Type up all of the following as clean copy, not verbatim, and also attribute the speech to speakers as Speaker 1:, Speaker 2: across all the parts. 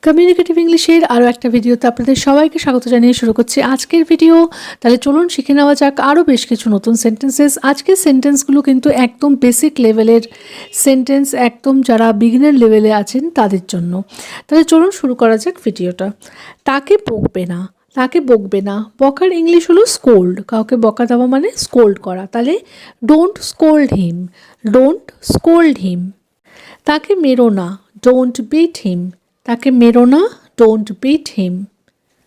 Speaker 1: Communicative ইংলিশের আরও একটা ভিডিওতে আপনাদের সবাইকে স্বাগত জানিয়ে শুরু করছি আজকের ভিডিও। তাহলে চলুন শিখে নেওয়া যাক আরও বেশ কিছু নতুন সেন্টেন্সেস। আজকের সেন্টেন্সগুলো কিন্তু একদম বেসিক লেভেলের সেন্টেন্স, একদম যারা বিগিনার লেভেলে আছেন তাদের জন্য। তাহলে চলুন শুরু করা যাক ভিডিওটা। তাকে বকবে না, তাকে বকবে না, বকার ইংলিশ হলো স্কোল্ড। কাউকে বকা দেওয়া মানে স্কোল্ড করা। তাহলে don't scold him, don't scold him. তাকে মেরো না, ডোন্ট বিট হিম, তাকে মেরো না, ডোন্ট বিট হিম।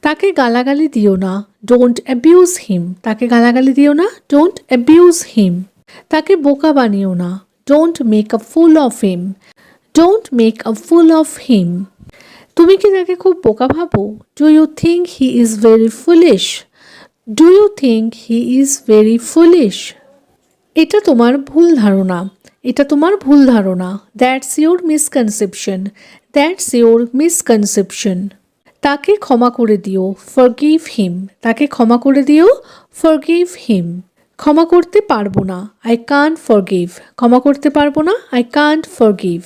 Speaker 1: তাকে গালাগালি দিও না, ডোন্ট অ্যাবিউজ হিম, তাকে গালাগালি দিও না, ডোন্ট অ্যাবিউজ হিম। তাকে বোকা বানিও না, don't make a fool of him, don't make a fool of him. তুমি কি তাকে খুব বোকা ভাবো? Do you think he is very foolish, do you think he is very foolish. এটা তোমার ভুল ধারণা, এটা তোমার ভুল ধারণা। That's your misconception, that's your misconception. তাকে ক্ষমা করে দিও, ফরগিভ হিম, তাকে ক্ষমা করে দিও, ফরগিভ হিম। ক্ষমা করতে পারবো না, আই কান্ট ফরগিভ, ক্ষমা করতে পারবো না, আই কান্ট ফরগিভ।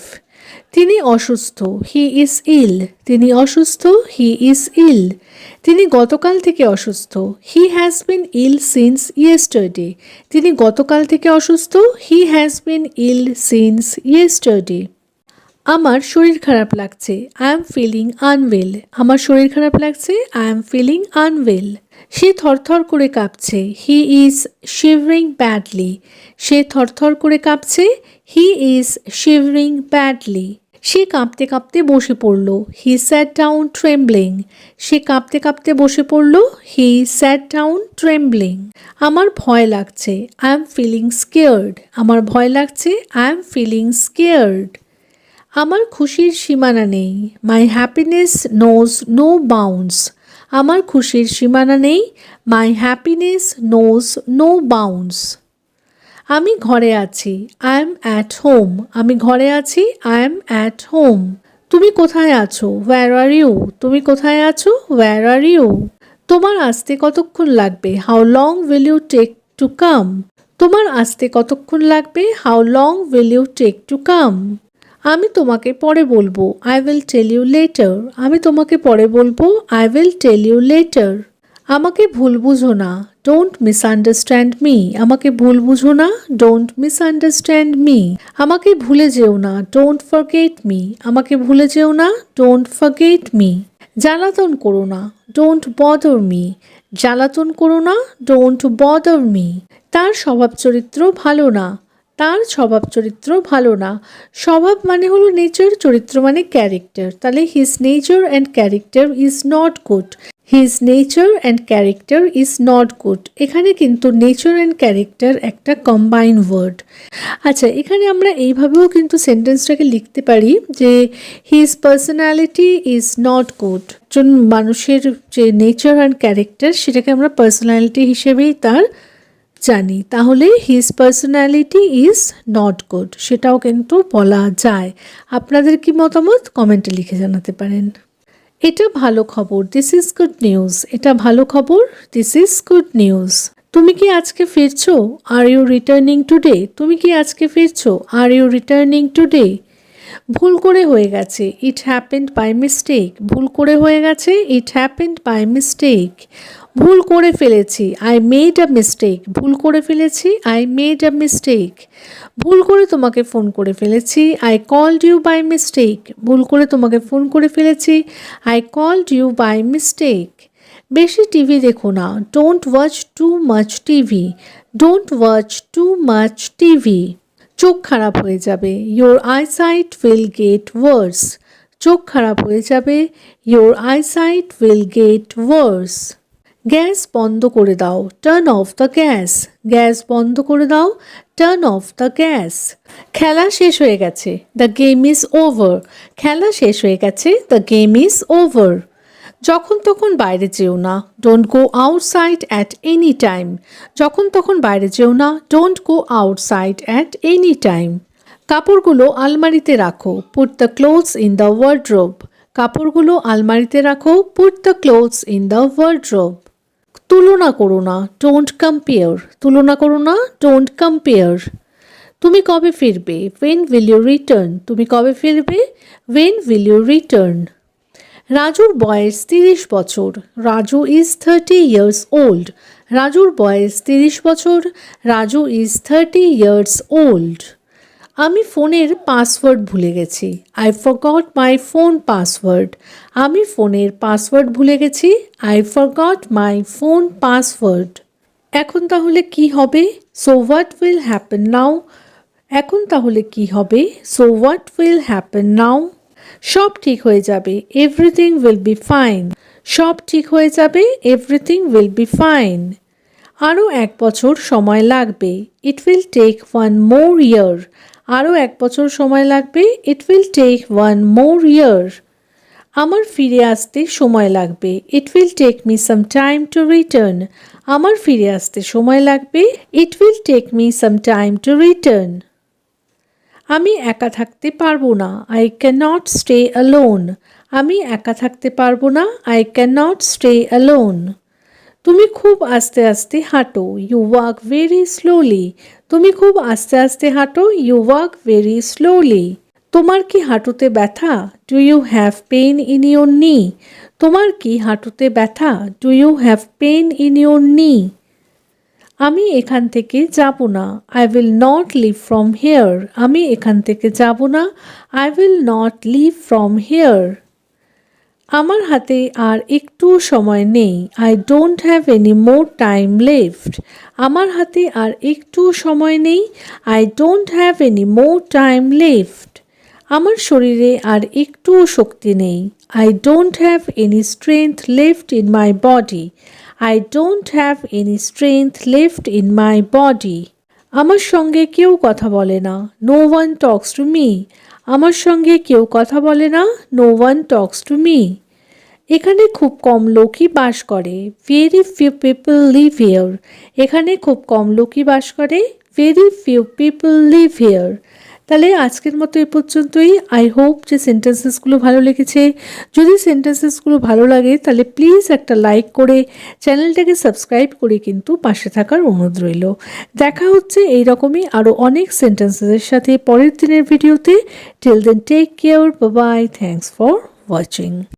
Speaker 1: তিনি অসুস্থ, হি ইজ ইল, তিনি অসুস্থ, হি ইজ ইল। তিনি গতকাল থেকে অসুস্থ, he has been ill since yesterday, তিনি গতকাল থেকে অসুস্থ, he has been ill since yesterday. আমার শরীর খারাপ লাগছে, আই এম ফিলিং আনওয়েল, আমার শরীর খারাপ লাগছে, আই এম ফিলিং আনওয়েল। সে থরথর করে কাঁপছে, হি ইজ শিভরিং ব্যাডলি, সে থরথর করে কাঁপছে, হি ইজ শিভরিং ব্যাডলি। সে কাঁপতে কাঁপতে বসে পড়ল, হি স্যাট ডাউন ট্রেম্বলিং, সে কাঁপতে কাঁপতে বসে পড়ল, হি স্যাট ডাউন ট্রেম্বলিং। আমার ভয় লাগছে, আই এম ফিলিং স্কেয়ার্ড, আমার ভয় লাগছে, আই এম ফিলিং স্কেয়ার্ড। আমার খুশির সীমানা নেই, my happiness knows no bounds, আমার খুশির সীমানা নেই, my happiness knows no bounds. আমি ঘরে আছি, আই এম অ্যাট হোম, আমি ঘরে আছি, আই এম অ্যাট হোম। তুমি কোথায় আছো? ওয়্যার আর ইউ, তুমি কোথায় আছো? Where are you. তোমার আসতে কতক্ষণ লাগবে? How long will you take to come, তোমার আসতে কতক্ষণ লাগবে? How long will you take to come. আমি তোমাকে পরে বলবো, I will tell you later, আমি তোমাকে পরে বলবো, I will tell you later. আমাকে ভুল বুঝো না, ডোন্ট মিসআন্ডারস্ট্যান্ড মি, আমাকে ভুল বুঝো না, ডোন্ট মিসআন্ডারস্ট্যান্ড মি। আমাকে ভুলে যেও না, ডোন্ট ফরগেট মি, আমাকে ভুলে যেও না, ডোন্ট ফরগেট মি। জ্বালাতন করো না, ডোন্ট বদার মি, জ্বালাতন করো না, ডোন্ট বদার মি। তার স্বভাব চরিত্র ভালো না, তার স্বভাব চরিত্র ভালো না। স্বভাব মানে হলো নেচার, চরিত্র মানে ক্যারেক্টার। তাহলে his nature and character is not good, his nature and character is not good. এখানে কিন্তু নেচার অ্যান্ড ক্যারেক্টার একটা কম্বাইন ওয়ার্ড। আচ্ছা, এখানে আমরা এইভাবেও কিন্তু সেন্টেন্সটাকে লিখতে পারি যে his personality is not good. একজন মানুষের যে নেচার অ্যান্ড ক্যারেক্টার সেটাকে আমরা পার্সোনালিটি হিসেবেই তার জানি, তাহলে his personality is not good, সেটাও কিন্তু বলা যায়। আপনাদের কি মতামত কমেন্টে লিখে জানাতে পারেন। এটা ভালো খবর, দিস ইজ গুড নিউজ, এটা ভালো খবর, দিস ইজ গুড নিউজ। তুমি কি আজকে ফিরছো? আর ইউ রিটার্নিং টুডে, তুমি কি আজকে ফিরছো? Are you returning today. ভুল করে হয়ে গেছে, ইট হ্যাপেন্ড বাই মিস্টেক, ভুল করে হয়ে গেছে, ইট হ্যাপেন্ড বাই মিস্টেক। ভুল করে ফেলেছি, আই মেড আ মিস্টেক, ভুল করে ফেলেছি, আই মেড আ মিস্টেক। ভুল করে তোমাকে ফোন করে ফেলেছি, I called you by mistake, ভুল করে তোমাকে ফোন করে ফেলেছি, I called you by mistake. বেশি টিভি দেখো না, don't watch too much TV, don't watch too much TV. চোখ খারাপ হয়ে যাবে, your eyesight will get worse, চোখ খারাপ হয়ে যাবে, your eyesight will get worse. Gas বন্ধ করে দাও, turn off the gas, gas বন্ধ করে দাও, টার্ন অফ দ্য গ্যাস। খেলা শেষ হয়ে গেছে, দ্য গেম ইজ ওভার, খেলা শেষ হয়ে গেছে, দ্য গেম ইজ ওভার। যখন তখন বাইরে যেও না, don't go outside at any time, যখন তখন বাইরে যেও না, don't go outside at any time. কাপড়গুলো আলমারিতে রাখো, put the clothes in the wardrobe, কাপড়গুলো আলমারিতে রাখো, put the clothes in the wardrobe. তুলনা করো না, ডোন্ট কম্পেয়ার, তুলনা করো না, ডোন্ট কম্পেয়ার। তুমি কবে ফিরবে? When will you return? তুমি কবে ফিরবে? When will you return? রাজুর বয়স 30 বছর। Raju is 30 years old. রাজুর বয়স 30 বছর। Raju is 30 years old. আমি ফোনের পাসওয়ার্ড ভুলে গেছি। I forgot my phone password. আমি ফোনের পাসওয়ার্ড ভুলে গেছি। I forgot my phone password. এখন তাহলে কি হবে? সো হোয়াট উইল হ্যাপেন নাও? এখন তাহলে কি হবে? সো হোয়াট উইল হ্যাপেন নাও? সব ঠিক হয়ে যাবে। Everything will be fine. সব ঠিক হয়ে যাবে। Everything will be fine. আরও 1 বছর সময় লাগবে। It will take 1 more year. আরও 1 বছর সময় লাগবে। It will take 1 more year. আমার ফিরে আসতে সময় লাগবে। It will take me some time to return. আমার ফিরে আসতে সময় লাগবে। It will take me some time to return. আমি একা থাকতে পারবো না। I can not stay alone. আমি একা থাকতে পারবো না। I can not stay alone. তুমি খুব আস্তে আস্তে হাঁটো। You walk very slowly. তুমি খুব আস্তে আস্তে হাঁটো। You walk very slowly. তোমার কি হাঁটুতে ব্যথা? Do you have pain in your knee? তোমার কি হাঁটুতে ব্যথা? Do you have pain in your knee? আমি এখান থেকে যাব না। I will not leave from here. আমি এখান থেকে যাব না। I will not leave from here. আমার হাতে আর একটু সময় নেই। I don't have any more time left. আমার হাতে আর একটু সময় নেই। I don't have any more time left. আমার শরীরে আর একটু শক্তি নেই। I don't have any strength left in my body. I don't have any strength left in my body. আমার সঙ্গে কেউ কথা বলে না। No one talks to me. আমার সঙ্গে কেউ কথা বলে না। No one talks to me. এখানে খুব কম লোকই বাস করে। Very few people live here. এখানে খুব কম লোকই বাস করে। Very few people live here. তাহলে আজকের মতো এই পর্যন্তই। আই হোপ যে সেন্টেন্সেসগুলো ভালো লেগেছে। যদি সেন্টেন্সেসগুলো ভালো লাগে তাহলে প্লিজ একটা লাইক করে চ্যানেলটাকে সাবস্ক্রাইব করে কিন্তু পাশে থাকার অনুরোধ রইল। দেখা হচ্ছে এইরকমই আরও অনেক সেন্টেন্সেসের সাথে পরের দিনের ভিডিওতে। Till then take care. Bye bye. Thanks for watching.